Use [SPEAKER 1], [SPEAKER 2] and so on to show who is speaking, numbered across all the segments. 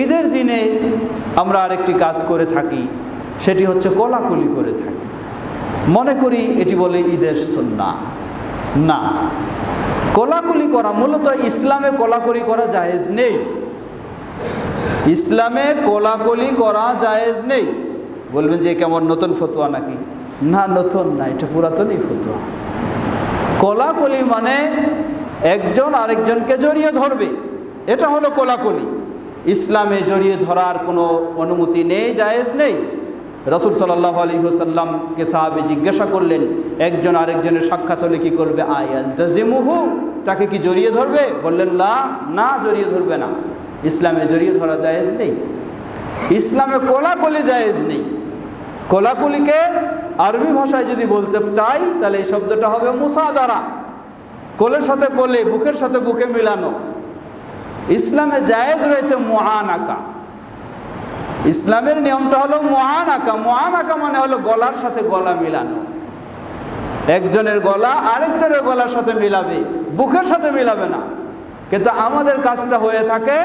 [SPEAKER 1] ঈদের দিনে আমরা আরেকটি কাজ করে থাকি, সেটি হচ্ছে কোলাকুলি করে থাকি। মনে করি এটি বলে ঈদের সুন্নাহ। না, কোলাকুলি করা মূলত ইসলামে কোলাকুলি করা জায়েজ নেই। ইসলামে কোলাকুলি করা জায়েজ নেই। বলবেন যে কেমন নতুন ফতোয়া নাকি? না, নতুন না, এটা পুরাতনই ফতোয়া। কোলাকুলি মানে একজন আরেকজনকে জড়িয়ে ধরবে, এটা হলো কোলাকুলি। ইসলামে জড়িয়ে ধরার কোনো অনুমতি নেই, জায়েজ নেই। রাসূল সাল্লাল্লাহু আলাইহি ওয়াসাল্লামকে সাহাবী জিজ্ঞাসা করলেন, একজন আরেকজনের সাক্ষাৎ হলে কি করবে? আয়ালতাজিমুহু, তাকে কি জড়িয়ে ধরবে? বললেন লা, না, জড়িয়ে ধরবে না। ইসলামে জড়িয়ে ধরা জায়েজ নেই। ইসলামে কোলাকুলি জায়েজ নেই। কোলাকুলিকে আরবি ভাষায় যদি বলতে চাই তাহলে এই শব্দটা হবে মুসাদারা, কোলের সাথে কোলে, বুকের সাথে বুকে মিলানো। ইসলামে জায়েজ রয়েছে মুআনাকা। ইসলামের নিয়মটা হলো মুআনাকা। মুআনাকা মানে হলো গলার সাথে গলা মিলানো। একজনের গলা আরেকজনের গলার সাথে মিলাবে, বুকের সাথে মিলাবে না। কিন্তু আমাদের কাজটা হয়ে থাকে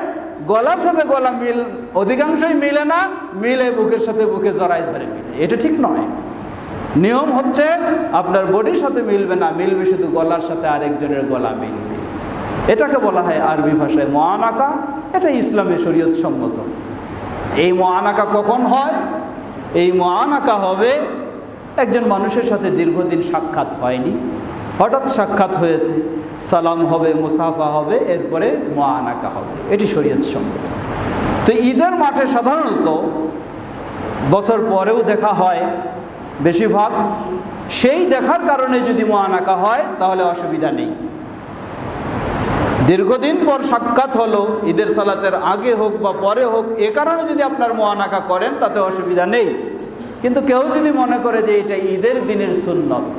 [SPEAKER 1] গলার সাথে গলা অধিকাংশই মিলে না, মিলে বুকের সাথে বুকে জড়ায় ধরে মিলে। এটা ঠিক নয়। নিয়ম হচ্ছে আপনার বডির সাথে মিলবে না, মিলবে শুধু গলার সাথে আরেকজনের গলা মিলবে। এটাকে বলা হয় আরবি ভাষায় মুআনাকা। এটা ইসলামে শরীয়ত সম্মত। এই মুআনাকা কখন হয়? এই মুআনাকা হবে একজন মানুষের সাথে দীর্ঘদিন সাক্ষাৎ হয়নি, হঠাৎ সাক্ষাৎ হয়েছে, সালাম হবে, মুসাফা হবে, এরপরে মুআনাকা হবে। এটি শরীয়ত সম্মত। তো ঈদের মাঠে সাধারণত বছর পরেও দেখা হয় বেশিরভাগ। সেই দেখার কারণে যদি মুআনাকা হয় তাহলে অসুবিধা নেই। দীর্ঘদিন পর সাক্ষাৎ হলো, ঈদের সালাতের আগে হোক বা পরে হোক, এ কারণে যদি আপনার মুআনাকা করেন তাতে অসুবিধা নেই। কিন্তু কেউ যদি মনে করে যে এটা ঈদের দিনের সুন্নত,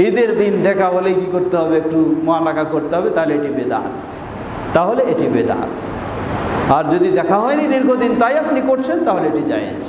[SPEAKER 1] ঈদের দিন দেখা হলেই কি করতে হবে? একটু মুআনাকা করতে হবে, তাহলে এটি বেদাত। তাহলে এটি বেদাত। আর যদি দেখা হয়নি দীর্ঘদিন তাই আপনি করছেন, তাহলে এটি জায়েজ।